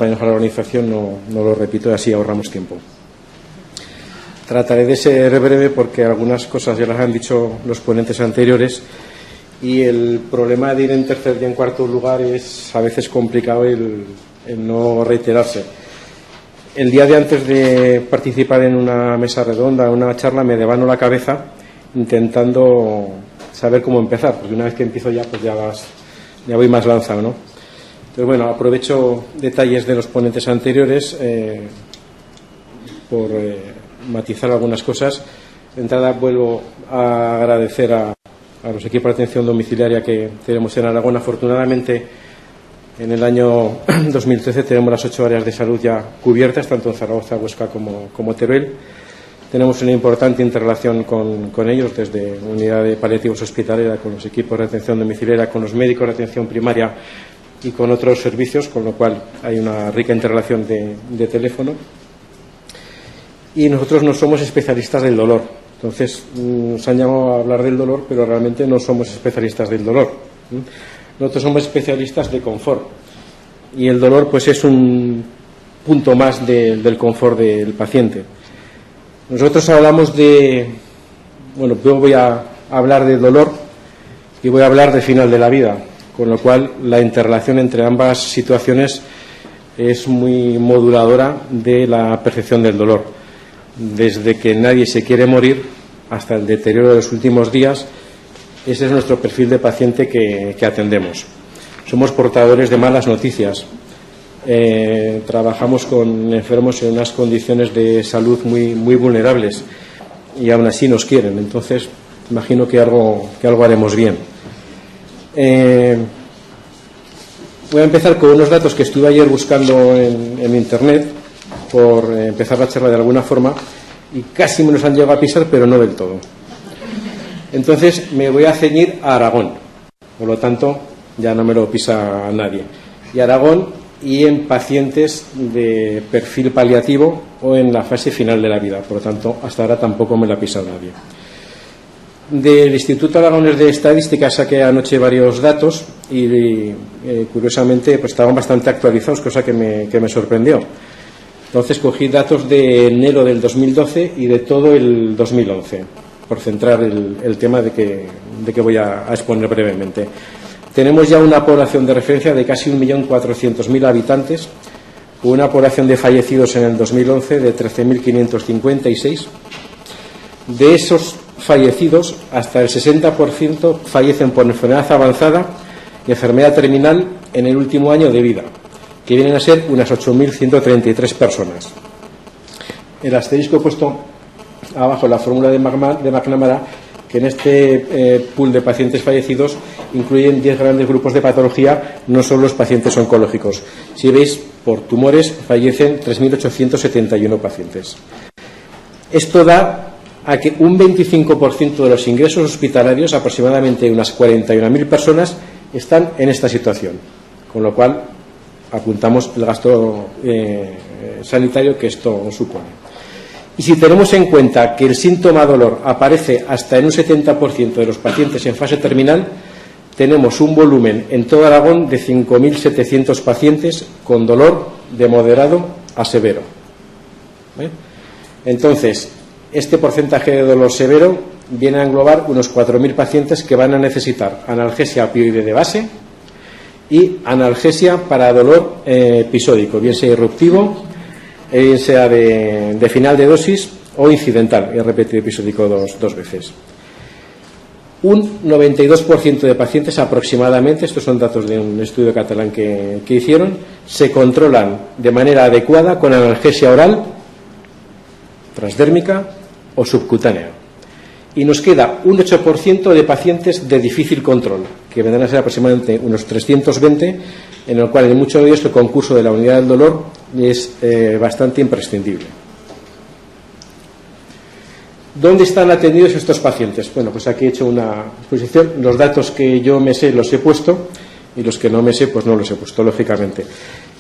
compañeros de la organización, no lo repito y así ahorramos tiempo. Trataré de ser breve porque algunas cosas ya las han dicho los ponentes anteriores y el problema de ir en tercer y en cuarto lugar es a veces complicado el no reiterarse. El día de antes de participar en una mesa redonda, una charla, me devano la cabeza intentando saber cómo empezar, porque una vez que empiezo ya, pues ya voy más lanzado, ¿no? Entonces, bueno, aprovecho detalles de los ponentes anteriores por matizar algunas cosas. De entrada, vuelvo a agradecer a los equipos de atención domiciliaria que tenemos en Aragón. Afortunadamente, en el año 2013 tenemos las 8 áreas de salud ya cubiertas, tanto en Zaragoza, Huesca como Teruel. Tenemos una importante interrelación con ellos, desde unidad de paliativos hospitalera, con los equipos de atención domiciliaria, con los médicos de atención primaria y con otros servicios, con lo cual hay una rica interrelación de teléfono. Y nosotros no somos especialistas del dolor. Entonces, nos han llamado a hablar del dolor, pero realmente no somos especialistas del dolor. Nosotros somos especialistas de confort. Y el dolor, pues, es un punto más del confort del paciente. Nosotros hablamos bueno, yo voy a hablar de dolor y voy a hablar de final de la vida, con lo cual la interrelación entre ambas situaciones es muy moduladora de la percepción del dolor. Desde que nadie se quiere morir hasta el deterioro de los últimos días, ese es nuestro perfil de paciente que atendemos. Somos portadores de malas noticias. Trabajamos con enfermos en unas condiciones de salud muy vulnerables y aún así nos quieren. Entonces, imagino que algo haremos bien. Voy a empezar con unos datos que estuve ayer buscando en Internet, por empezar la charla de alguna forma, y casi me los han llegado a pisar, pero no del todo. Entonces me voy a ceñir a Aragón, por lo tanto ya no me lo pisa nadie. Y Aragón y en pacientes de perfil paliativo o en la fase final de la vida, por lo tanto hasta ahora tampoco me lo ha pisado nadie. Del Instituto Aragonés de Estadística saqué anoche varios datos y curiosamente pues estaban bastante actualizados, cosa que me sorprendió. Entonces cogí datos de enero del 2012 y de todo el 2011, por centrar el tema de que voy a exponer brevemente. Tenemos ya una población de referencia de casi 1.400.000 habitantes, con una población de fallecidos en el 2011 de 13.556. De esos fallecidos, hasta el 60% fallecen por enfermedad avanzada y enfermedad terminal en el último año de vida, que vienen a ser unas 8.133 personas. El asterisco he puesto abajo la fórmula de McNamara, que en este pool de pacientes fallecidos incluyen 10 grandes grupos de patología, no solo los pacientes oncológicos. Si veis, por tumores fallecen 3.871 pacientes. Esto da a que un 25% de los ingresos hospitalarios, aproximadamente unas 41.000 personas, están en esta situación, con lo cual apuntamos el gasto sanitario que esto supone. Y si tenemos en cuenta que el síntoma dolor aparece hasta en un 70% de los pacientes en fase terminal, tenemos un volumen en todo Aragón de 5.700 pacientes con dolor de moderado a severo. Entonces, este porcentaje de dolor severo viene a englobar unos 4.000 pacientes que van a necesitar analgesia opioide de base y analgesia para dolor episódico, bien sea irruptivo, bien sea de final de dosis o incidental, he repetido episódico dos veces. Un 92% de pacientes aproximadamente, estos son datos de un estudio catalán que hicieron, se controlan de manera adecuada con analgesia oral, transdérmica o subcutánea. Y nos queda un 8% de pacientes de difícil control, que vendrán a ser aproximadamente unos 320, en el cual en muchos de ellos el concurso de la unidad del dolor es bastante imprescindible. ¿Dónde están atendidos estos pacientes? Bueno, pues aquí he hecho una exposición. Los datos que yo me sé los he puesto y los que no me sé pues no los he puesto, lógicamente.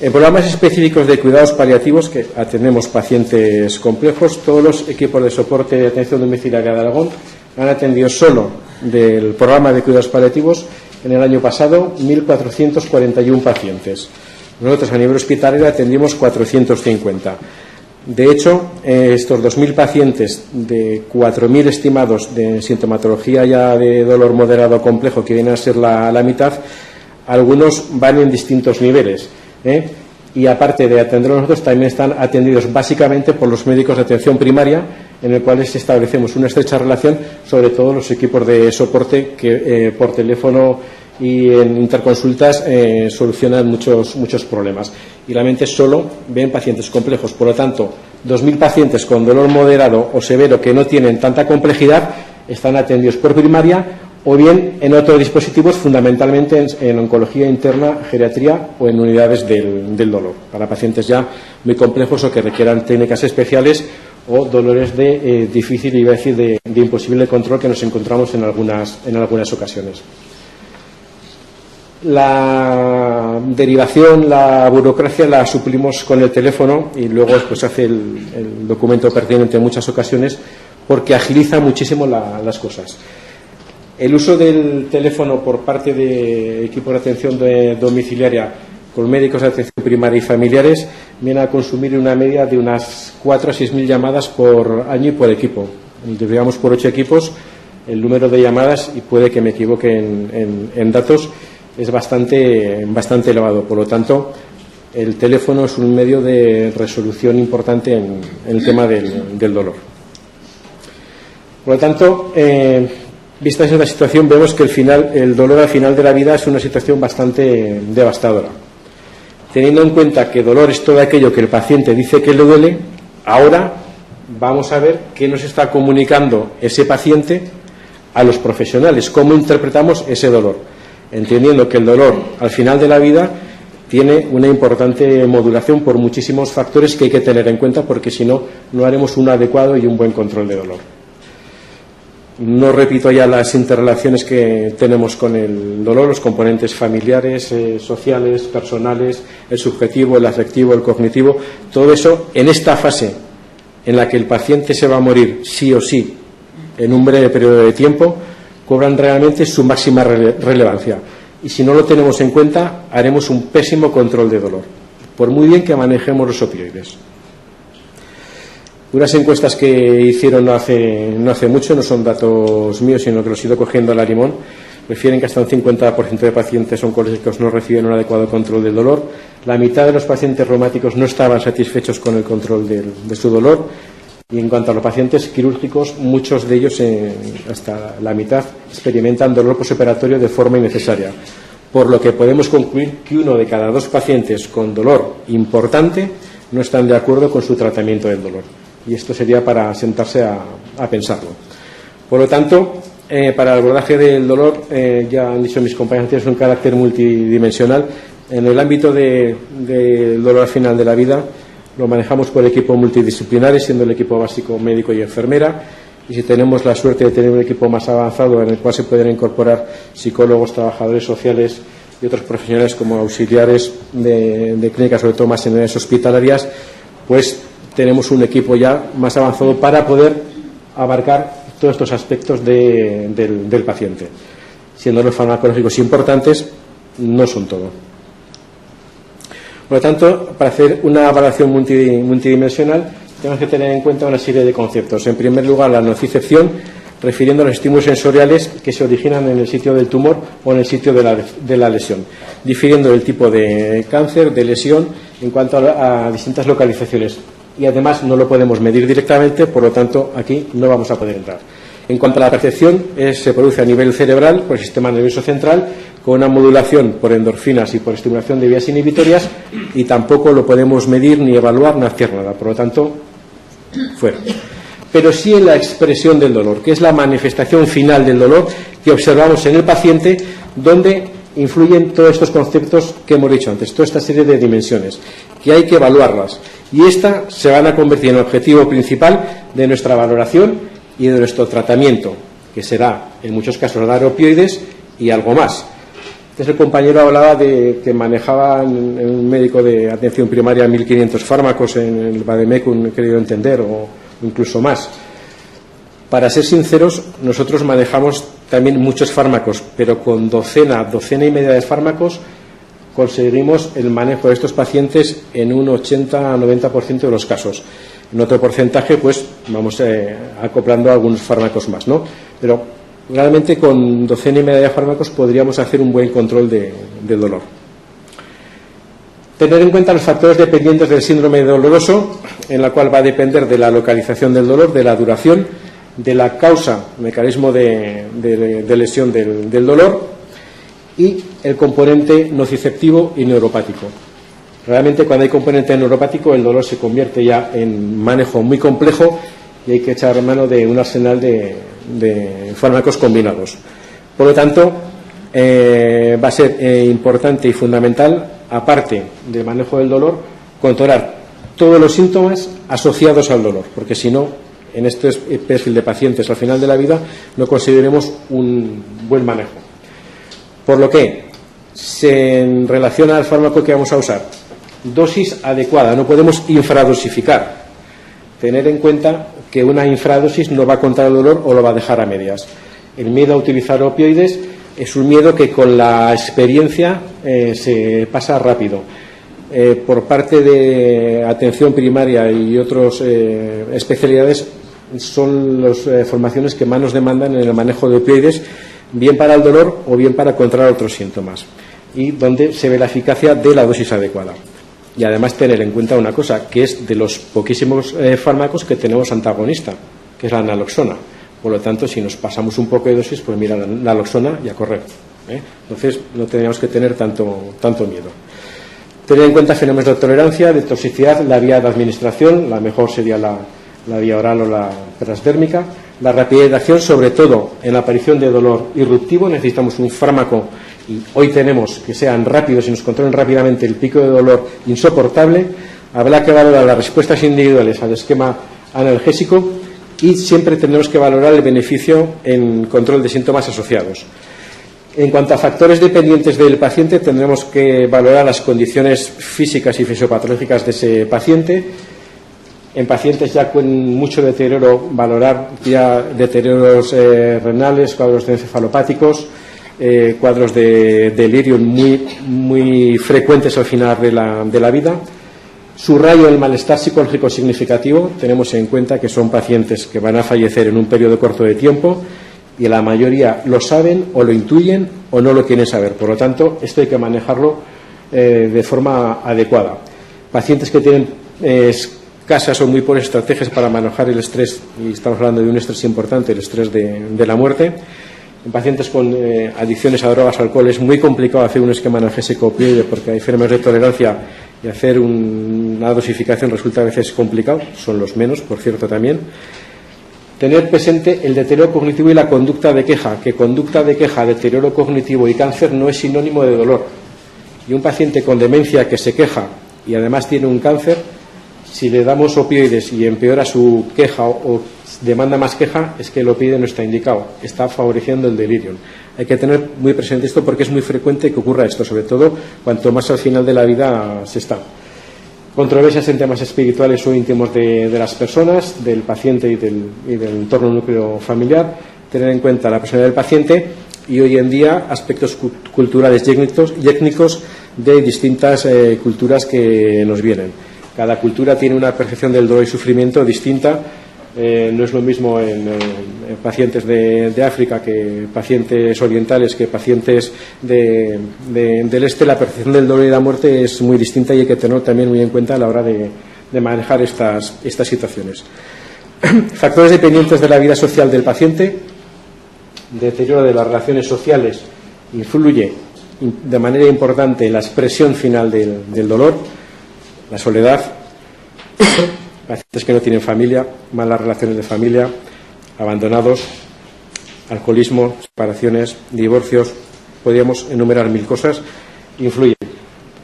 En programas específicos de cuidados paliativos, que atendemos pacientes complejos, todos los equipos de soporte de atención domiciliaria de Aragón han atendido solo del programa de cuidados paliativos en el año pasado 1.441 pacientes. Nosotros a nivel hospitalario atendimos 450. De hecho, estos 2.000 pacientes de 4.000 estimados de sintomatología ya de dolor moderado o complejo, que viene a ser la mitad, algunos van en distintos niveles, y aparte de atenderlos nosotros, también están atendidos básicamente por los médicos de atención primaria, en el cual establecemos una estrecha relación, sobre todo los equipos de soporte que por teléfono y en interconsultas solucionan muchos problemas. Y realmente solo ven pacientes complejos. Por lo tanto, 2.000 pacientes con dolor moderado o severo que no tienen tanta complejidad están atendidos por primaria o bien en otros dispositivos, fundamentalmente en oncología interna, geriatría o en unidades del dolor, para pacientes ya muy complejos o que requieran técnicas especiales o dolores de difícil, iba a decir, de imposible control, que nos encontramos en algunas ocasiones. La derivación, la burocracia la suplimos con el teléfono y luego pues hace el documento pertinente en muchas ocasiones, porque agiliza muchísimo las cosas. El uso del teléfono por parte de equipos de atención domiciliaria con médicos de atención primaria y familiares viene a consumir una media de unas 4.000 a 6.000 llamadas por año y por equipo. Digamos, por 8 equipos, el número de llamadas, y puede que me equivoque en datos, es bastante elevado. Por lo tanto, el teléfono es un medio de resolución importante en el tema del dolor. Por lo tanto, vista esa situación, vemos que el dolor al final de la vida es una situación bastante devastadora. Teniendo en cuenta que dolor es todo aquello que el paciente dice que le duele, ahora vamos a ver qué nos está comunicando ese paciente a los profesionales, cómo interpretamos ese dolor, entendiendo que el dolor al final de la vida tiene una importante modulación por muchísimos factores que hay que tener en cuenta, porque si no, no haremos un adecuado y un buen control de dolor. No repito ya las interrelaciones que tenemos con el dolor, los componentes familiares, sociales, personales, el subjetivo, el afectivo, el cognitivo. Todo eso, en esta fase en la que el paciente se va a morir sí o sí en un breve periodo de tiempo, cobran realmente su máxima relevancia. Y si no lo tenemos en cuenta, haremos un pésimo control de dolor, por muy bien que manejemos los opioides. Unas encuestas que hicieron no hace mucho, no son datos míos, sino que los he ido cogiendo a la limón, refieren que hasta un 50% de pacientes oncológicos no reciben un adecuado control del dolor. La mitad de los pacientes reumáticos no estaban satisfechos con el control de su dolor. Y en cuanto a los pacientes quirúrgicos, muchos de ellos, hasta la mitad, experimentan dolor posoperatorio de forma innecesaria. Por lo que podemos concluir que 1 de cada 2 pacientes con dolor importante no están de acuerdo con su tratamiento del dolor. Y esto sería para sentarse a pensarlo. Por lo tanto, para el abordaje del dolor, ya han dicho mis compañeros, tiene un carácter multidimensional. En el ámbito del dolor al final de la vida, lo manejamos por equipo multidisciplinario, siendo el equipo básico médico y enfermera. Y si tenemos la suerte de tener un equipo más avanzado en el cual se pueden incorporar psicólogos, trabajadores sociales y otros profesionales como auxiliares de clínicas, sobre todo más en unidades hospitalarias, pues tenemos un equipo ya más avanzado para poder abarcar todos estos aspectos del paciente. Siendo los farmacológicos importantes, no son todo. Por lo tanto, para hacer una evaluación multidimensional, tenemos que tener en cuenta una serie de conceptos. En primer lugar, la nocicepción, refiriendo a los estímulos sensoriales que se originan en el sitio del tumor o en el sitio de la lesión, difiriendo del tipo de cáncer, de lesión, en cuanto a distintas localizaciones. Y además no lo podemos medir directamente, por lo tanto aquí no vamos a poder entrar. En cuanto a la percepción, se produce a nivel cerebral por el sistema nervioso central, con una modulación por endorfinas y por estimulación de vías inhibitorias, y tampoco lo podemos medir ni evaluar ni hacer nada, por lo tanto fuera. Pero sí en la expresión del dolor, que es la manifestación final del dolor que observamos en el paciente, donde influyen todos estos conceptos que hemos dicho antes, toda esta serie de dimensiones, que hay que evaluarlas. Y estas se van a convertir en el objetivo principal de nuestra valoración y de nuestro tratamiento, que será, en muchos casos, dar opioides y algo más. Entonces el compañero hablaba de que manejaba en un médico de atención primaria 1.500 fármacos en el Vademecum, he querido entender, o incluso más. Para ser sinceros, nosotros manejamos también muchos fármacos, pero con docena y media de fármacos conseguimos el manejo de estos pacientes en un 80-90% de los casos. En otro porcentaje, pues vamos acoplando algunos fármacos más, ¿no? Pero realmente con docena y media de fármacos podríamos hacer un buen control del dolor. Tener en cuenta los factores dependientes del síndrome doloroso, en la cual va a depender de la localización del dolor, de la duración, de la causa, mecanismo de lesión del dolor y el componente nociceptivo y neuropático. Realmente cuando hay componente neuropático el dolor se convierte ya en manejo muy complejo y hay que echar mano de un arsenal de fármacos combinados. Por lo tanto, va a ser importante y fundamental, aparte del manejo del dolor, controlar todos los síntomas asociados al dolor, porque si no, en este perfil de pacientes al final de la vida no conseguiremos un buen manejo. Por lo que, en relación al fármaco que vamos a usar, dosis adecuada, no podemos infradosificar. Tener en cuenta que una infradosis no va a contar el dolor o lo va a dejar a medias. El miedo a utilizar opioides es un miedo que con la experiencia se pasa rápido. Por parte de atención primaria y otras especialidades son las formaciones que más nos demandan en el manejo de opioides, bien para el dolor o bien para controlar otros síntomas, y donde se ve la eficacia de la dosis adecuada. Y además tener en cuenta una cosa, que es de los poquísimos fármacos que tenemos antagonista, que es la naloxona. Por lo tanto, si nos pasamos un poco de dosis, pues mira, la naloxona y a correr. Entonces, no tendríamos que tener tanto miedo. Tener en cuenta fenómenos de tolerancia, de toxicidad, la vía de administración, la mejor sería la vía oral o la transdérmica. La rapidez de acción, sobre todo en la aparición de dolor irruptivo, necesitamos un fármaco, y hoy tenemos que sean rápidos y nos controlen rápidamente el pico de dolor insoportable. Habrá que valorar las respuestas individuales al esquema analgésico y siempre tendremos que valorar el beneficio en control de síntomas asociados. En cuanto a factores dependientes del paciente, tendremos que valorar las condiciones físicas y fisiopatológicas de ese paciente. En pacientes ya con mucho deterioro, valorar ya deterioros renales, cuadros de encefalopáticos, cuadros de delirio muy frecuentes al final de la vida. Subrayo el malestar psicológico significativo. Tenemos en cuenta que son pacientes que van a fallecer en un periodo corto de tiempo y la mayoría lo saben o lo intuyen o no lo quieren saber. Por lo tanto, esto hay que manejarlo de forma adecuada. Pacientes que tienen escasas o muy pobres estrategias para manejar el estrés, y estamos hablando de un estrés importante, el estrés de la muerte. En pacientes con adicciones a drogas o alcohol es muy complicado hacer un esquema analgésico opioide porque hay fenómenos de tolerancia y hacer una dosificación resulta a veces complicado, son los menos, por cierto, también. Tener presente el deterioro cognitivo y la conducta de queja, que conducta de queja, deterioro cognitivo y cáncer no es sinónimo de dolor. Y un paciente con demencia que se queja y además tiene un cáncer, si le damos opioides y empeora su queja o demanda más queja, es que el opioide no está indicado, está favoreciendo el delirium. Hay que tener muy presente esto porque es muy frecuente que ocurra esto, sobre todo cuanto más al final de la vida se está. Controversias en temas espirituales o íntimos de las personas, del paciente y del entorno núcleo familiar. Tener en cuenta la personalidad del paciente y hoy en día aspectos culturales y étnicos de distintas culturas que nos vienen. Cada cultura tiene una percepción del dolor y sufrimiento distinta. No es lo mismo en pacientes de África que pacientes orientales, que pacientes del este. La percepción del dolor y la muerte es muy distinta y hay que tenerlo también muy en cuenta a la hora de manejar estas situaciones. Factores dependientes de la vida social del paciente. Deterioro de las relaciones sociales influye de manera importante en la expresión final del dolor. La soledad, pacientes que no tienen familia, malas relaciones de familia, abandonados, alcoholismo, separaciones, divorcios, podríamos enumerar 1000 cosas, influyen.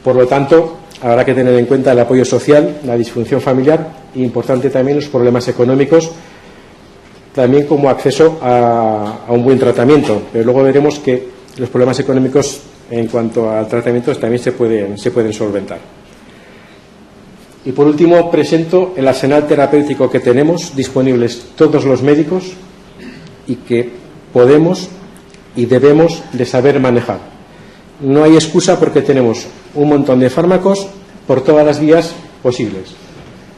Por lo tanto, habrá que tener en cuenta el apoyo social, la disfunción familiar e importante también los problemas económicos, también como acceso a un buen tratamiento. Pero luego veremos que los problemas económicos en cuanto al tratamiento también se pueden solventar. Y por último, presento el arsenal terapéutico que tenemos disponibles todos los médicos y que podemos y debemos de saber manejar. no hay excusa porque tenemos un montón de fármacos por todas las vías posibles.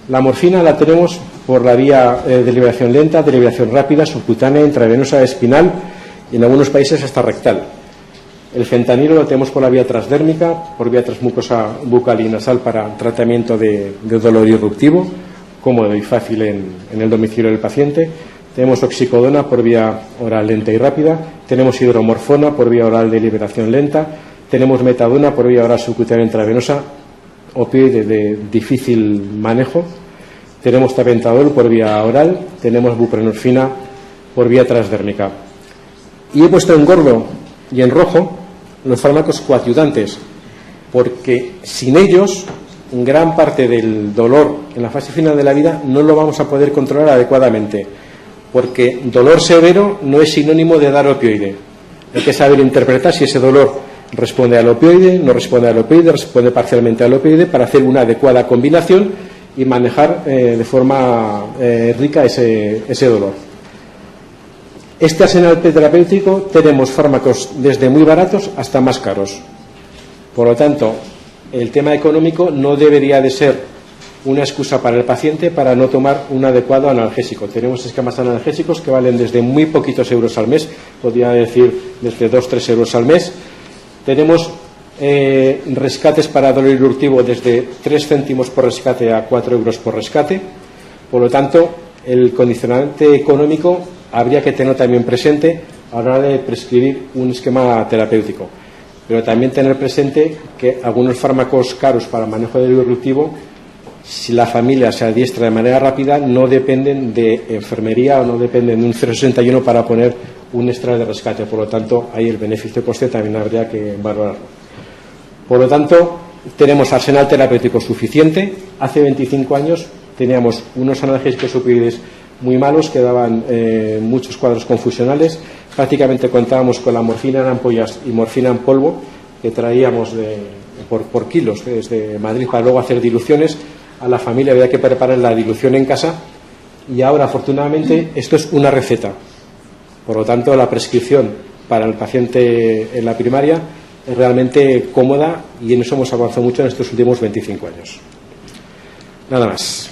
La morfina la tenemos por la vía de liberación lenta, de liberación rápida, subcutánea, intravenosa, espinal y en algunos países hasta rectal. El fentanilo lo tenemos por la vía transdérmica, por vía transmucosa bucal y nasal para tratamiento de dolor irruptivo, cómodo y fácil en el domicilio del paciente. Tenemos oxicodona por vía oral lenta y rápida, tenemos hidromorfona por vía oral de liberación lenta, tenemos metadona por vía oral subcutánea intravenosa, opioide de difícil manejo, tenemos tapentadol por vía oral, tenemos buprenorfina por vía transdérmica. Y he puesto en gordo y en rojo los fármacos coadyuvantes, porque sin ellos gran parte del dolor en la fase final de la vida no lo vamos a poder controlar adecuadamente, porque dolor severo no es sinónimo de dar opioide. Hay que saber interpretar si ese dolor responde al opioide, no responde al opioide, responde parcialmente al opioide, para hacer una adecuada combinación y manejar de forma rica ese dolor. Este arsenal terapéutico tenemos fármacos desde muy baratos hasta más caros. Por lo tanto, el tema económico no debería de ser una excusa para el paciente para no tomar un adecuado analgésico. Tenemos esquemas analgésicos que valen desde muy poquitos euros al mes, podría decir desde 2-3 euros al mes. Tenemos rescates para dolor irruptivo desde 3 céntimos por rescate a 4 euros por rescate. Por lo tanto, el condicionante económico habría que tenerlo también presente a la hora de prescribir un esquema terapéutico. Pero también tener presente que algunos fármacos caros para manejo del dolor irruptivo, si la familia se adiestra de manera rápida, no dependen de enfermería o no dependen de un 061 para poner un extra de rescate. Por lo tanto, ahí el beneficio-coste también habría que valorarlo. Por lo tanto, tenemos arsenal terapéutico suficiente. Hace 25 años teníamos unos analgésicos opioides muy malos que daban muchos cuadros confusionales. Prácticamente contábamos con la morfina en ampollas y morfina en polvo que traíamos por kilos desde Madrid para luego hacer diluciones. A la familia había que preparar la dilución en casa y ahora, afortunadamente, esto es una receta. Por lo tanto, la prescripción para el paciente en la primaria es realmente cómoda y en eso hemos avanzado mucho en estos últimos 25 años. Nada más.